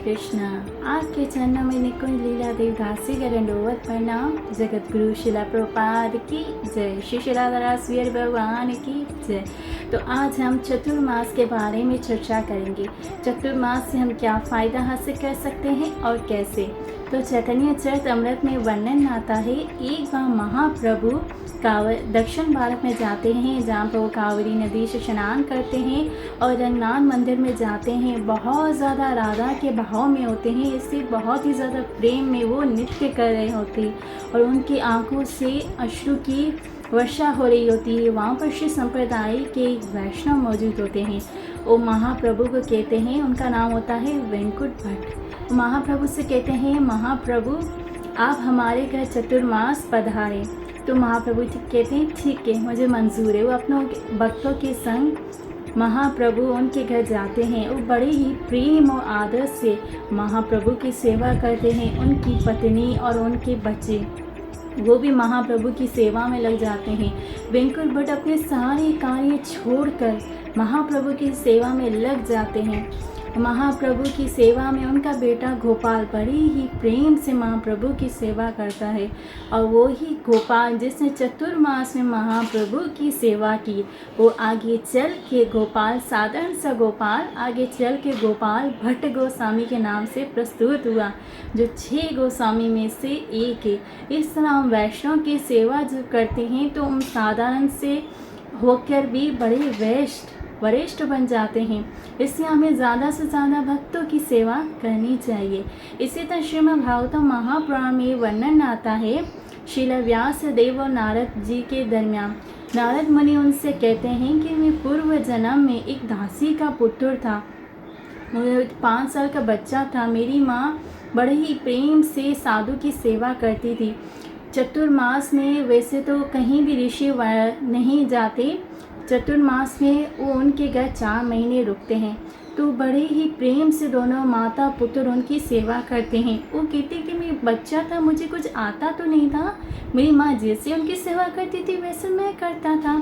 कृष्ण। आपके चरणों में निकुंज लीला देवदासी का दंडोवत प्रणाम। जगत गुरु शिला प्रभुपाद की जय। श्री शिलाधरा स्वीर भगवान की जय। तो आज हम चतुर्मास के बारे में चर्चा करेंगे। चतुर्मास से हम क्या फ़ायदा हासिल कर सकते हैं और कैसे। तो चैतन्य चरितमृत में वर्णन आता है, एक बार महाप्रभु दक्षिण भारत में जाते हैं, जहाँ पर वो कावेरी नदी से स्नान करते हैं और रंगनाथ मंदिर में जाते हैं। बहुत ज़्यादा राधा के भाव में होते हैं, इससे बहुत ही ज़्यादा प्रेम में वो नृत्य कर रहे होते हैं और उनकी आंखों से अश्रु की वर्षा हो रही होती है। वहाँ पर श्री संप्रदाय के वैष्णव मौजूद होते हैं। वो महाप्रभु को कहते हैं, उनका नाम होता है वेंकुट भट्ट। महाप्रभु से कहते हैं, महाप्रभु आप हमारे घर चतुर्मास पधारे। तो महाप्रभु कहते हैं ठीक है, मुझे मंजूर है। वो अपनों भक्तों के संग महाप्रभु उनके घर जाते हैं। वो बड़े ही प्रेम और आदर से महाप्रभु की सेवा करते हैं। उनकी पत्नी और उनके बच्चे वो भी महाप्रभु की सेवा में लग जाते हैं। वेंकुट भट्ट अपने सारे कार्य छोड़कर महाप्रभु की सेवा में लग जाते हैं। महाप्रभु की सेवा में उनका बेटा गोपाल बड़ी ही प्रेम से महाप्रभु की सेवा करता है। और वो ही गोपाल जिसने चतुर्मास में महाप्रभु की सेवा की, वो आगे चल के गोपाल, साधारण सा गोपाल, आगे चल के गोपाल भट्ट गोस्वामी के नाम से प्रस्तुत हुआ, जो 6 गोस्वामी में से एक है। इस तरह हम वैष्णव की सेवा जो करते हैं तो हम साधारण से होकर भी बड़े वरिष्ठ बन जाते हैं। इसलिए हमें ज़्यादा से ज़्यादा भक्तों की सेवा करनी चाहिए। इसी तरह श्रीमद् भागवतम महापुराण में वर्णन आता है, श्रील व्यास देव और नारद जी के दरमियान नारद मुनि उनसे कहते हैं कि मैं पूर्व जन्म में एक दासी का पुत्र था। 5 साल का बच्चा था। मेरी माँ बड़े ही प्रेम से साधु की सेवा करती थी। चतुर्मास में वैसे तो कहीं भी ऋषि नहीं जाते, चतुर्मास में वो उनके घर 4 महीने रुकते हैं। तो बड़े ही प्रेम से दोनों माता पुत्र उनकी सेवा करते हैं। वो कहते कि मैं बच्चा था, मुझे कुछ आता तो नहीं था, मेरी माँ जैसे उनकी सेवा करती थी वैसे मैं करता था।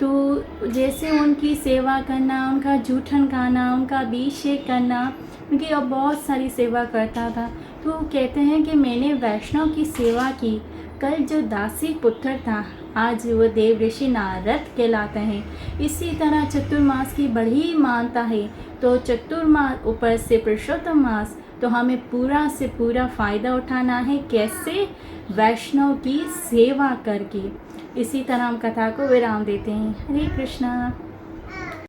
तो जैसे उनकी सेवा करना, उनका जूठन खाना, उनका अभिषेक करना, उनकी और बहुत सारी सेवा करता था। तो कहते हैं कि मैंने वैष्णव की सेवा की। कल जो दासी पुत्र था, आज वो देव ऋषि नारद कहलाते हैं। इसी तरह चतुर्मास की बड़ी मानता है। तो चतुर्मास ऊपर से पुरुषोत्तम मास, तो हमें पूरा से पूरा फ़ायदा उठाना है। कैसे? वैष्णव की सेवा करके। इसी तरह हम कथा को विराम देते हैं। हरे कृष्णा।